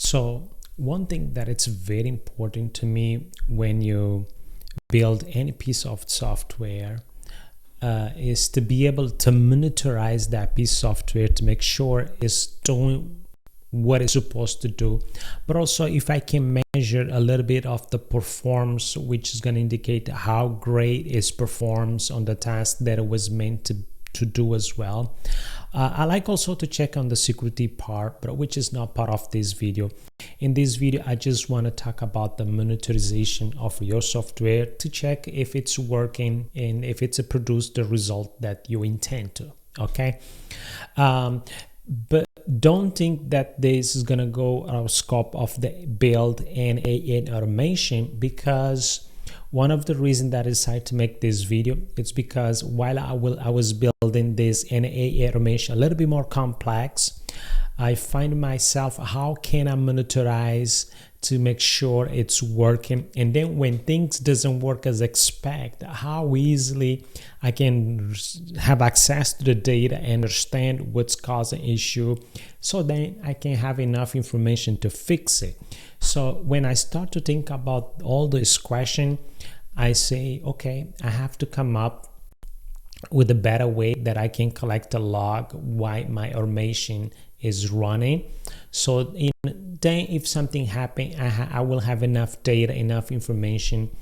So one thing that it's very important to me when you build any piece of software is to be able to monitorize that piece of software to make sure it's doing what it's supposed to do. But also if I can measure a little bit of the performance, which is going to indicate how great it performs on the task that it was meant to do as well. I like also to check on the security part, but which is not part of this video. In this video, I just want to talk about the monitorization of your software to check if it's working and if it's produced the result that you intend to. Okay, but don't think that this is going to go out of scope of the build N8N automation, because one of the reasons that I decided to make this video is because while I was building this N8N automation a little bit more complex, I find myself, how can I monitorize to make sure it's working? And then when things doesn't work as expected, how easily I can have access to the data and understand what's causing issue, so then I can have enough information to fix it. So when I start to think about all this question, I say, okay, I have to come up with a better way that I can collect a log while my automation is running. So then if something happens, I will have enough data, enough information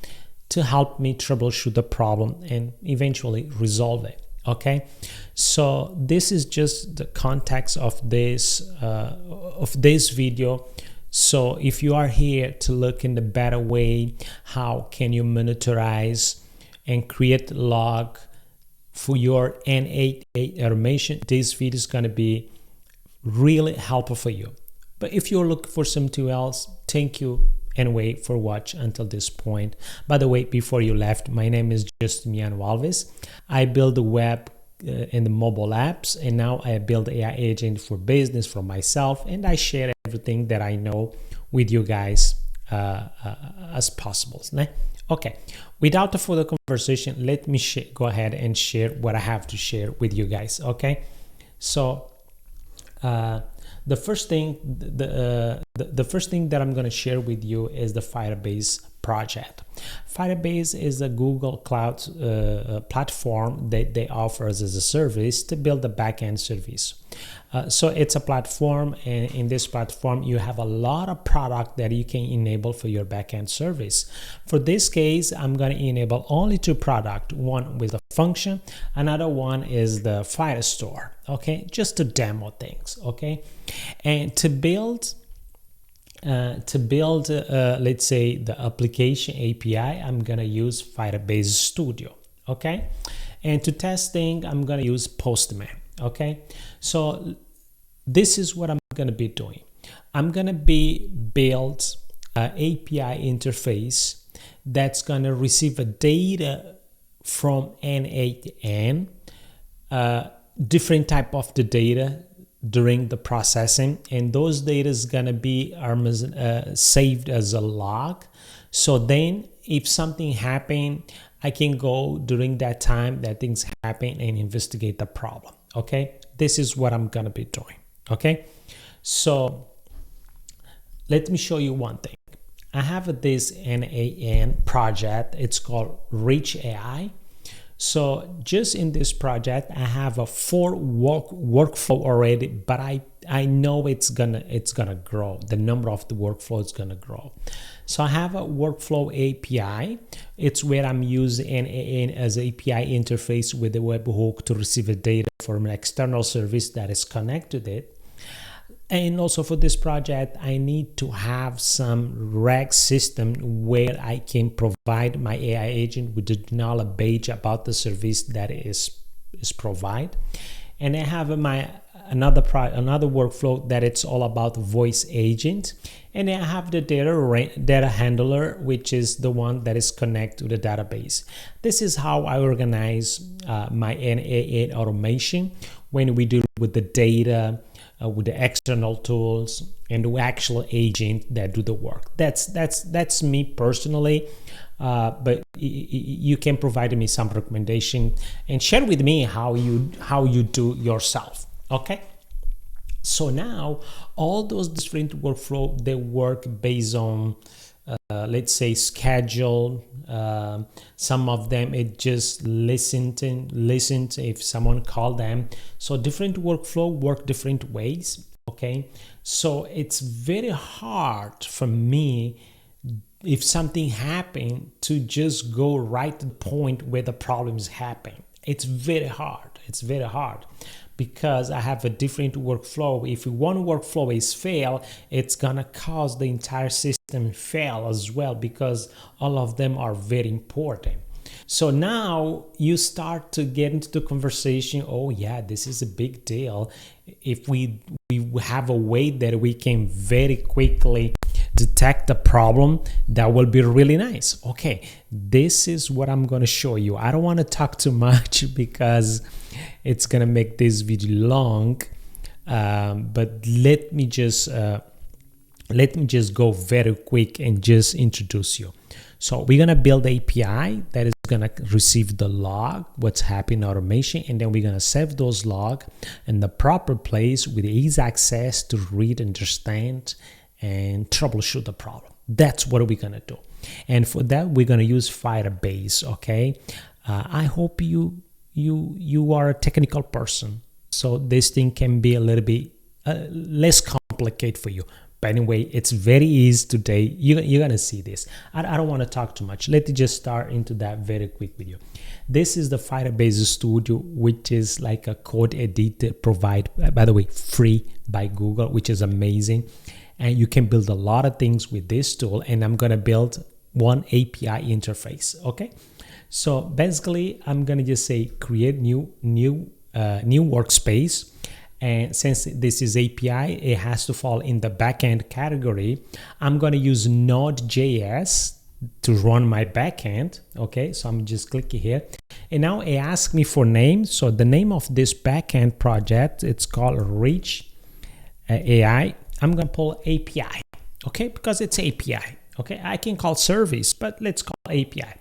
to help me troubleshoot the problem and eventually resolve it. Okay, so this is just the context of this video. So if you are here to look in the better way, how can you monitorize and create log for your N8N automation, this video is going to be really helpful for you. But if you're looking for something else, thank you anyway for watching until this point. By the way, before you left, my name is Justiniano Alves. I build the web and the mobile apps, and now I build AI agent for business for myself, and I share everything that I know with you guys as possible. Okay, without a further conversation, let me go ahead and share what I have to share with you guys. Okay, so the first thing that I'm going to share with you is the Firebase project. Firebase is a Google Cloud platform that they offer as a service to build a backend service. So it's a platform, and in this platform you have a lot of product that you can enable for your backend service. For this case, I'm going to enable only two products. One with a function, another one is the Firestore. Okay, just to demo things. Okay, and to build let's say the application API, I'm gonna use Firebase Studio. Okay, and to test things, I'm gonna use Postman. Okay, so this is what I'm gonna be doing. I'm gonna build an API interface that's gonna receive a data from N8N, different type of the data during the processing, and those data is gonna be saved as a log. So then if something happened, I can go during that time that things happen and investigate the problem. Okay, this is what I'm gonna be doing. Okay, so let me show you one thing. I have this N8N project. It's called Reach AI. So just in this project, I have a 4 workflow already, but I know it's gonna grow. The number of the workflow is gonna grow. So I have a workflow API. It's where I'm using N8N as API interface with the webhook to receive the data from an external service that is connected to it. And also for this project, I need to have some RAG system where I can provide my AI agent with the knowledge base about the service that is provided. And I have my another workflow that it's all about voice agent. And I have the data handler, which is the one that is connected to the database. This is how I organize my N8N automation when we deal with the data, with the external tools and the actual agent that do the work. That's me personally, but you can provide me some recommendation and share with me how you do yourself. Okay, So now all those different workflow, they work based on let's say schedule. Some of them it just listen if someone called them. So different workflow work different ways. Okay, so it's very hard for me, if something happened, to just go right to the point where the problem is happening. It's very hard. It's very hard because I have a different workflow. If one workflow is fail, it's gonna cause the entire system fail as well, because all of them are very important. So now you start to get into the conversation. Oh yeah, this is a big deal. If we have a way that we can very quickly detect the problem, that will be really nice. Okay, this is what I'm going to show you. I don't want to talk too much because it's going to make this video long, but let me just go very quick and just introduce you. So we're going to build an API that is going to receive the log, what's happening in automation, and then we're going to save those log in the proper place with easy access to read, understand, and troubleshoot the problem. That's what we're going to do. And for that, we're going to use Firebase, okay? I hope you are a technical person, so this thing can be a little bit less complicated for you. But anyway, it's very easy today. You're gonna see this. I don't want to talk too much. Let's just start into that very quick video. This is the Firebase Studio, which is like a code editor provided, by the way, free by Google, which is amazing. And you can build a lot of things with this tool. And I'm gonna build one API interface. Okay. So basically, I'm gonna just say create new workspace. And since this is API, it has to fall in the backend category. I'm going to use Node.js to run my backend. Okay, so I'm just clicking here. And now it asks me for name. So the name of this backend project, it's called Reach AI. I'm going to pull API. Okay, because it's API. Okay, I can call service, but let's call API.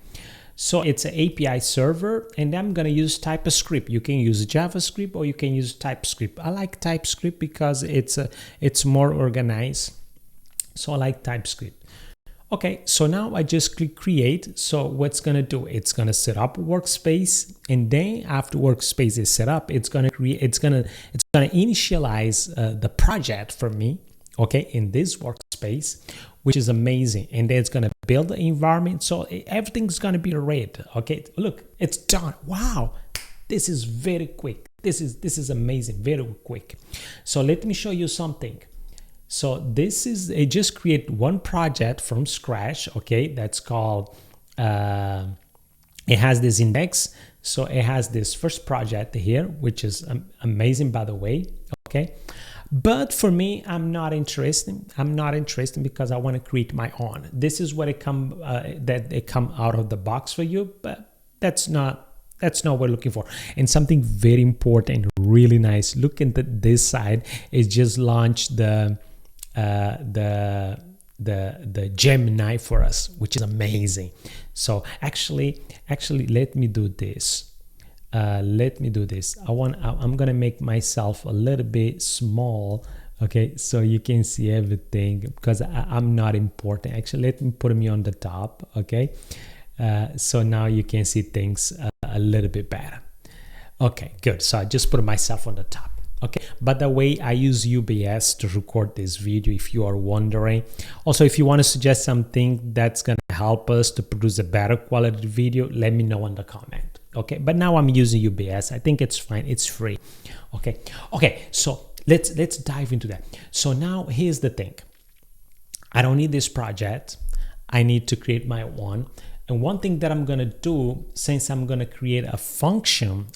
So it's an API server, and I'm going to use TypeScript. You can use JavaScript or you can use TypeScript. I like TypeScript because it's more organized. So I like TypeScript. Okay, so now I just click create. So what's going to do? It's going to set up Workspace, and then after Workspace is set up, it's going to initialize the project for me. Okay, in this Workspace, which is amazing, and then it's going to build the environment, so everything's going to be red. Okay, look, it's done. Wow, this is very quick. This is amazing, very quick. So let me show you something. So this is it. Just create one project from scratch. Okay, that's called it has this index, so it has this first project here, which is amazing, by the way. Okay. But for me, I'm not interested. Because I want to create my own. This is what it come out of the box for you, but that's not what we're looking for. And something very important, really nice. Look at this side. It just launched the Gemini for us, which is amazing. So actually, let me do this. I'm gonna make myself a little bit small, okay, so you can see everything, because I'm not important. Actually, let me put me on the top. Okay, so now you can see things a little bit better. Okay, good. So I just put myself on the top. Okay, by the way, I use UBS to record this video, if you are wondering. Also, if you want to suggest something that's going to help us to produce a better quality video, let me know in the comment. Okay, but now I'm using UBS. I think it's fine. It's free. Okay, so let's dive into that. So now here's the thing. I don't need this project. I need to create my own. And one thing that I'm going to do, since I'm going to create a function,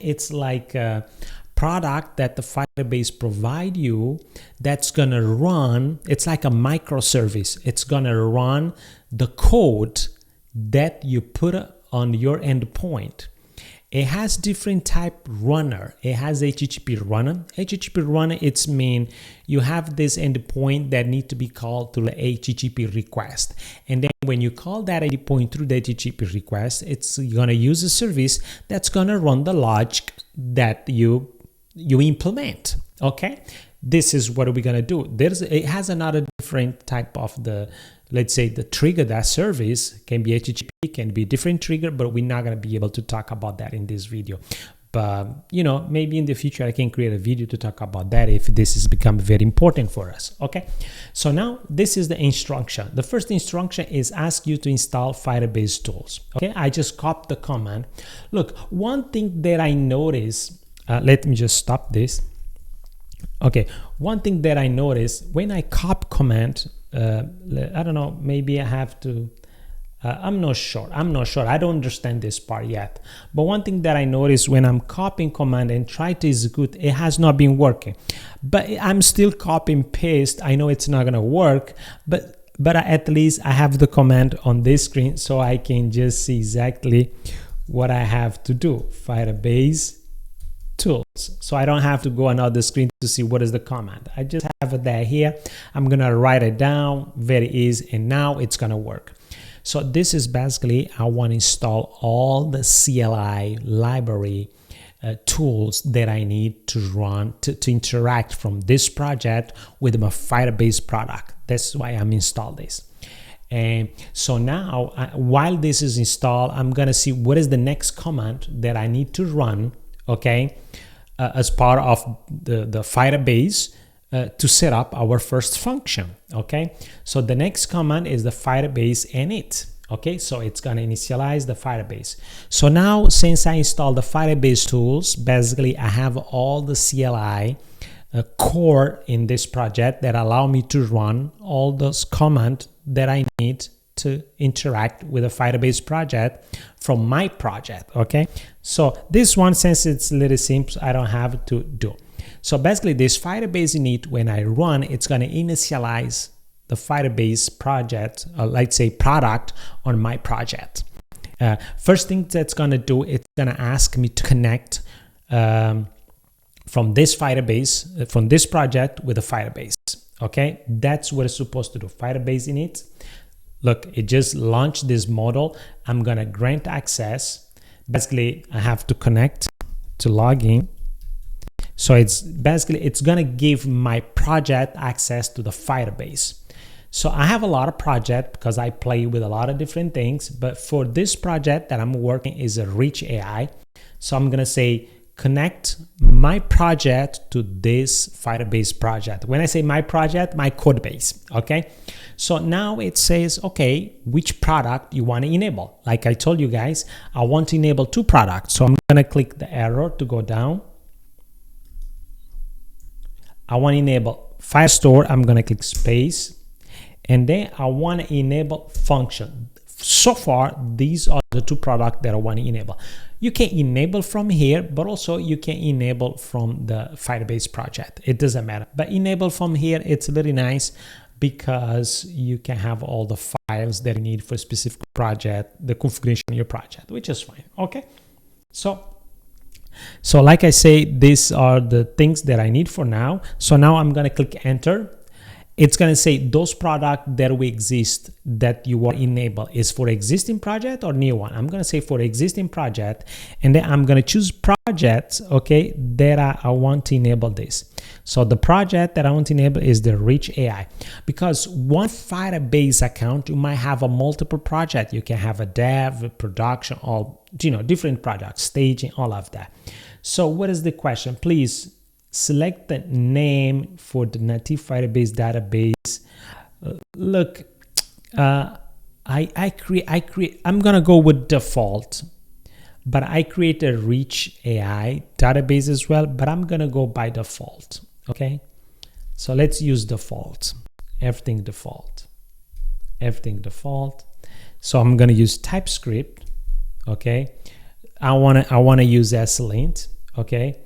it's like a product that the Firebase provide you that's going to run. It's like a microservice. It's going to run the code that you put on your endpoint. It has different type runner. It has HTTP runner. HTTP runner, it's mean you have this endpoint that need to be called through the HTTP request. And then when you call that endpoint through the HTTP request, it's gonna use a service that's gonna run the logic that you you implement. Okay, this is what we're gonna do. It has another different type of let's say the trigger that service can be HTTP, can be different trigger, but we're not gonna be able to talk about that in this video. But maybe in the future I can create a video to talk about that if this has become very important for us. Okay, so now this is the instruction. The first instruction is ask you to install Firebase tools. Okay, I just copied the command. Look, one thing that I notice, let me just stop this. Okay, one thing that I notice when I copy command, I don't know, maybe I have to, I'm not sure. I don't understand this part yet. But one thing that I noticed when I'm copying command and try to execute, it has not been working. But I'm still copying paste. I know it's not gonna work, but at least I have the command on this screen so I can just see exactly what I have to do. Firebase tools. So I don't have to go another screen to see what is the command. I just have it there here. I'm gonna write it down, very easy, and now it's gonna work. So this is basically, I want to install all the CLI library tools that I need to run to interact from this project with my Firebase product. That's why I'm installed this. And so now while this is installed, I'm gonna see what is the next command that I need to run, okay, as part of the Firebase to set up our first function. Okay, so the next command is the Firebase N8. Okay, so it's gonna initialize the Firebase. So now, since I installed the Firebase tools, basically I have all the CLI core in this project that allow me to run all those commands that I need to interact with a Firebase project from my project. Okay, so this one, since it's a little simple, I don't have to do. So basically this Firebase init, when I run, it's going to initialize the Firebase project, let's say product, on my project. First thing that's going to do, it's going to ask me to connect from this Firebase, from this project with a Firebase. Okay, that's what it's supposed to do. Firebase init. Look, it just launched this model. I'm going to grant access. Basically, I have to connect to login. So it's basically, it's gonna give my project access to the Firebase. So I have a lot of projects because I play with a lot of different things, but for this project that I'm working is a rich AI. So I'm gonna say, connect my project to this Firebase project. When I say my project, my code base, okay? So now it says, okay, which product you want to enable? Like I told you guys, I want to enable 2 products. So I'm gonna click the arrow to go down. I want to enable Firestore. I'm going to click space, and then I want to enable function. So far, these are the 2 products that I want to enable. You can enable from here, but also you can enable from the Firebase project. It doesn't matter, but enable from here, it's very nice because you can have all the files that you need for a specific project, the configuration of your project, which is fine. Okay, so like I say, these are the things that I need for now. So now I'm going to click enter. It's going to say those products that will exist that you want to enable is for existing project or new one. I'm going to say for existing project, and then I'm going to choose projects, okay, that I want to enable this. So the project that I want to enable is the Rich AI, because one Firebase account, you might have a multiple project. You can have a dev, a production, all, different projects, staging, all of that. So what is the question? Please select the name for the native Firebase database. Look, I'm gonna go with default, but I create a Rich AI database as well, but I'm gonna go by default. Okay, so let's use default. Everything default. So I'm gonna use TypeScript. Okay, I wanna use ESLint. Okay.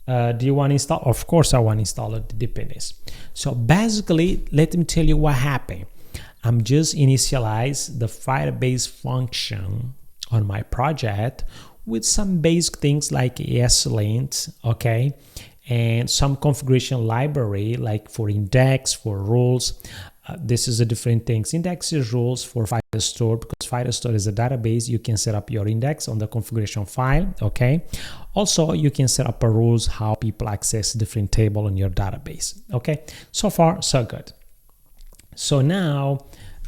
Do you want to install? Of course I want to install the dependencies. So basically, let me tell you what happened. I'm just initialize the Firebase function on my project with some basic things like ESLint, okay, and some configuration library like for index, for rules. This is a different things. Indexes rules for Firestore, because Firestore is a database. You can set up your index on the configuration file. Okay. Also, you can set up a rules how people access different table in your database. Okay. So far, so good. So now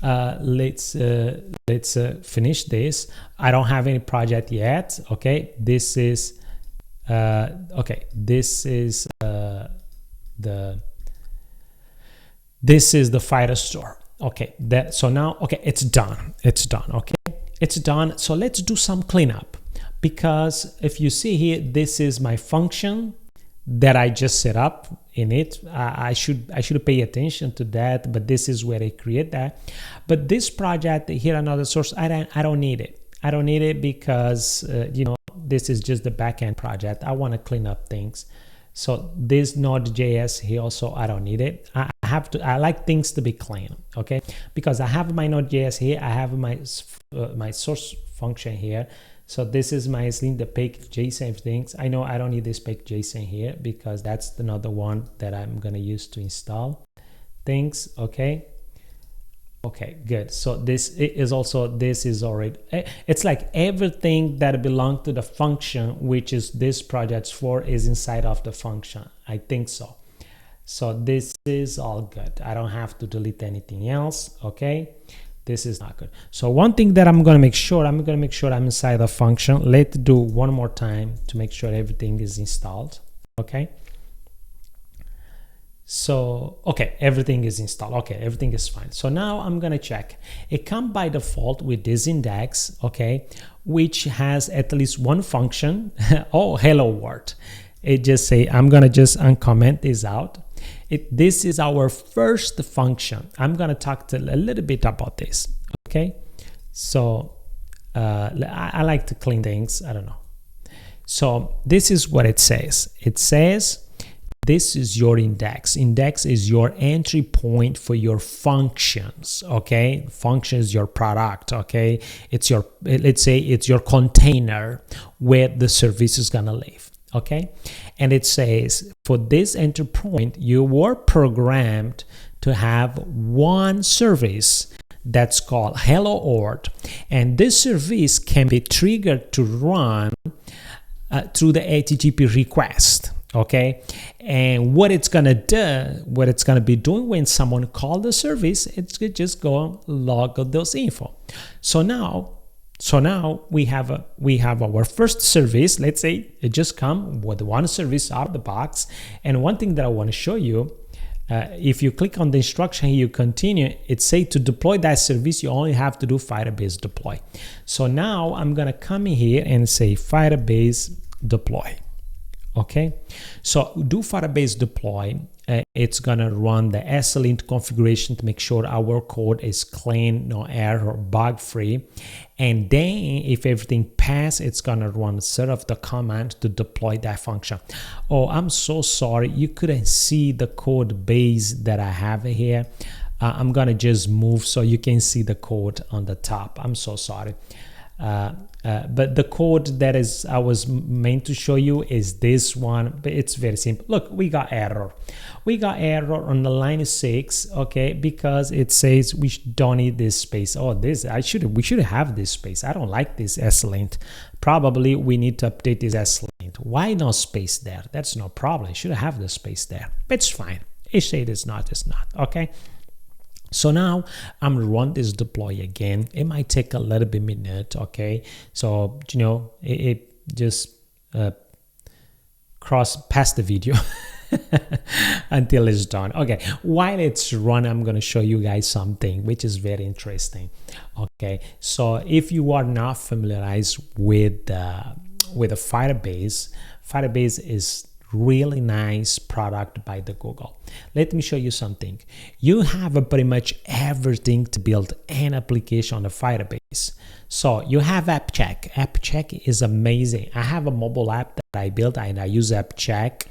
let's finish this. I don't have any project yet. Okay. This is okay. This is the Firestore. Okay, so now, okay, it's done. Okay, it's done. So let's do some cleanup, because if you see here, this is my function that I just set up in it. I should pay attention to that, but this is where I create that. But this project here, another source, I don't need it. I don't need it because you know, this is just the backend project. I want to clean up things. So this Node.js here also, I don't need it. I like things to be clean, okay? Because I have my Node.js here, I have my my source function here. So this is my the page JSON things. I know I don't need this page JSON here because that's another one that I'm gonna use to install things, okay? Okay, good. So this is already, it's like everything that belongs to the function, which is this project for, is inside of the function. I think so. So this is all good. I don't have to delete anything else. Okay, this is not good. So one thing that I'm going to make sure, I'm inside the function. Let's do one more time to make sure everything is installed. Okay. So, okay, everything is installed. Okay, everything is fine. So now I'm going to check. It comes by default with this index, okay, which has at least one function. Oh, hello world. It just say, I'm going to just uncomment this out. This is our first function. I'm going to talk a little bit about this, okay? So I like to clean things. I don't know. So this is what it says. It says, this is your index. Index is your entry point for your functions, okay? Function is your product, okay? It's your, let's say it's your container where the service is gonna live, okay? And it says, for this entry point, you were programmed to have one service that's called hello world, and this service can be triggered to run through the HTTP request. Okay, and what it's gonna be doing when someone calls the service, it's just go log those info. So now we have our first service. Let's say it just come with one service out of the box. And one thing that I want to show you, if you click on the instruction here, you continue. It say to deploy that service, you only have to do Firebase deploy. So now I'm gonna come in here and say Firebase deploy. Okay, so do Firebase deploy. It's gonna run the SLint configuration to make sure our code is clean, no error, bug free. And then if everything passes, it's gonna run a set of the command to deploy that function. Oh, I'm so sorry, you couldn't see the code base that I have here. I'm gonna just move so you can see the code on the top. I'm so sorry. But the code that I was meant to show you is this one, but it's very simple. Look, we got error on the line 6, okay, because it says we don't need this space. Oh, we should have this space. I don't like this slint. Probably we need to update this slint. Why no space there? That's no problem. You should have the space there, but it's fine. It said it's not, okay. So now I'm gonna run this deploy again. It might take a little bit minute, okay? So, you know, it just past the video until it's done. Okay, while it's run, I'm gonna show you guys something which is very interesting. Okay, so if you are not familiarized with a Firebase is really nice product by the Google. Let me show you something. You have pretty much everything to build an application on the Firebase. So you have AppCheck. AppCheck is amazing. I have a mobile app that I built and I use AppCheck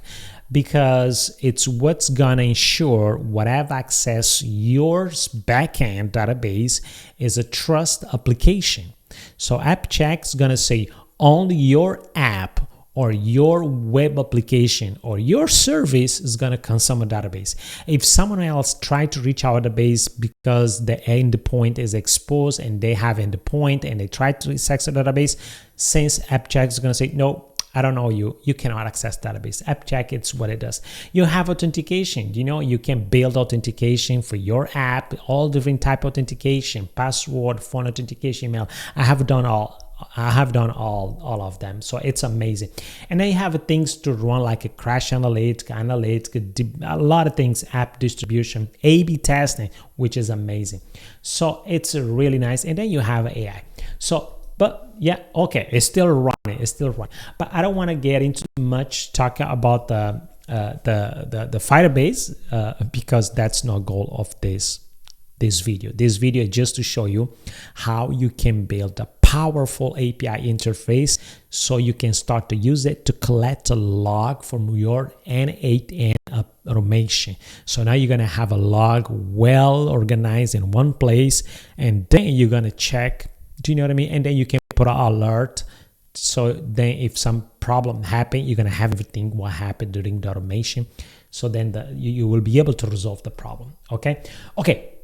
because it's what's gonna ensure whatever access your backend database is a trust application. So AppCheck is gonna say only your app or your web application or your service is going to consume a database. If someone else tried to reach our database because the endpoint is exposed and they have endpoint and they try to access the database, since AppCheck is going to say, no, I don't know you cannot access database. AppCheck, it's what it does. You have authentication. You can build authentication for your app, all different type of authentication, password, phone authentication, email. I have done all of them, so it's amazing. And then you have things to run like a crash analytics, a lot of things, app distribution, A/B testing, which is amazing. So it's really nice. And then you have AI. But yeah, okay, it's still running. But I don't want to get into much talking about the Firebase because that's not goal of this video. This video is just to show you how you can build a powerful API interface so you can start to use it to collect a log from your N8N automation. So now you're going to have a log well organized in one place, and then you're going to check. Do you know what I mean? And then you can put an alert. So then if some problem happen, you're going to have everything what happened during the automation. So then you will be able to resolve the problem. Okay.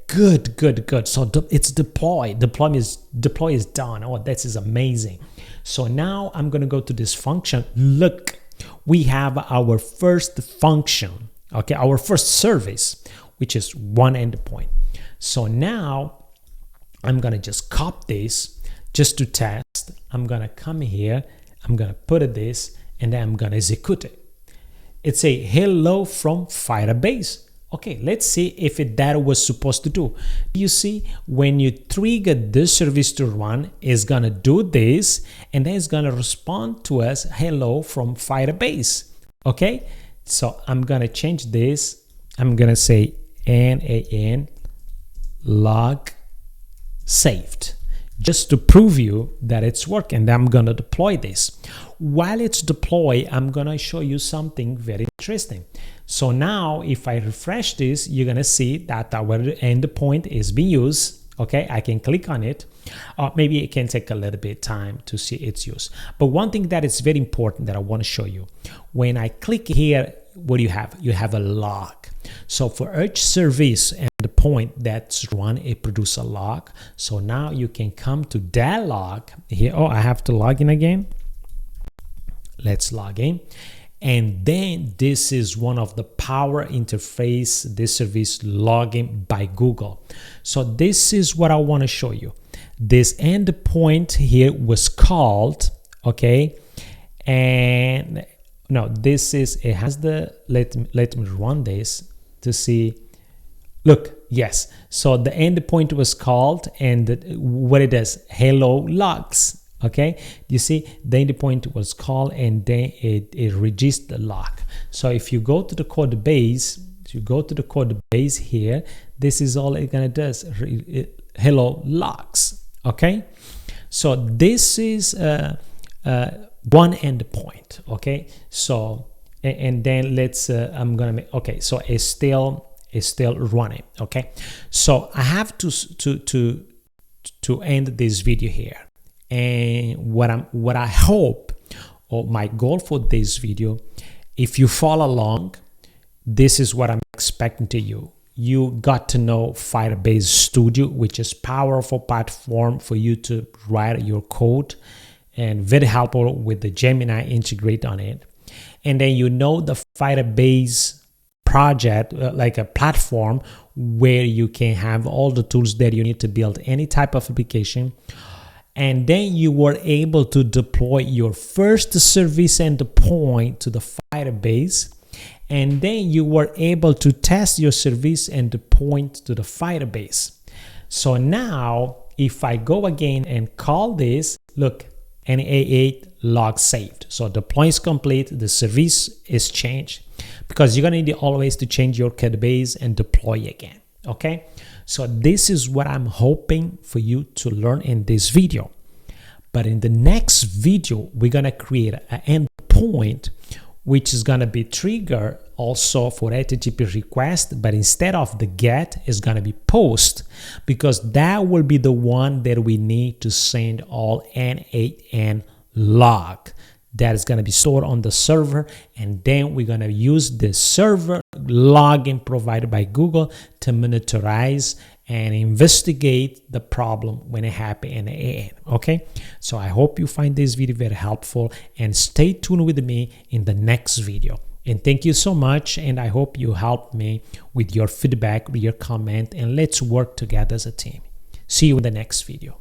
Good. So it's deployed. Deploy is done. Oh, this is amazing. So now I'm going to go to this function. Look, we have our first function. Okay. Our first service, which is one endpoint. So now I'm going to just copy this just to test. I'm going to come here. I'm going to put this, and then I'm going to execute it. It's a hello from Firebase. Okay, let's see if that was supposed to do. You see, when you trigger this service to run, it's going to do this, and then it's going to respond to us, hello from Firebase. Okay, so I'm going to change this. I'm going to say N8N log saved, just to prove you that it's working. I'm going to deploy this. While it's deployed, I'm going to show you something very interesting. So now if I refresh this, you're going to see that our endpoint is being used. Okay, I can click on it. Maybe it can take a little bit of time to see its use. But one thing that is very important that I want to show you, when I click here, what do you have? You have a log. So for each service and the point that's run, it produces a log. So now you can come to that log here. Oh, I have to log in again. Let's log in. And then this is one of the power interface, this service login by Google. So this is what I want to show you. This endpoint here was called, okay, and no, this is, it has the, let me run this to see. Look, yes, so the endpoint was called, and what it does, hello logs. Okay, you see the endpoint was called, and then it registers the log. So if you go to the code base, here, this is all it gonna does, hello logs. Okay, so this is one endpoint. Okay, so and then let's I'm gonna make, okay, so it's still running. Okay, so I have to end this video here. And what I hope, or my goal for this video, if you follow along, this is what I'm expecting to you. You got to know Firebase Studio, which is powerful platform for you to write your code, and very helpful with the Gemini integrate on it. And then you know the Firebase project, like a platform where you can have all the tools that you need to build any type of application. And then you were able to deploy your first service endpoint to the Firebase. And then you were able to test your service endpoint to the Firebase. So now, if I go again and call this, look, N8N log saved. So deploy is complete, the service is changed, because you're gonna need always to change your code base and deploy again. Okay, so this is what I'm hoping for you to learn in this video. But in the next video, we're gonna create an endpoint which is gonna be triggered also for HTTP request, but instead of the get, is gonna be post, because that will be the one that we need to send all N8N log that is going to be stored on the server, and then we're going to use the server login provided by Google to monitorize and investigate the problem when it happened in N8N. Okay, so I hope you find this video very helpful, and stay tuned with me in the next video. And thank you so much, and I hope you help me with your feedback, with your comment, and let's work together as a team. See you in the next video.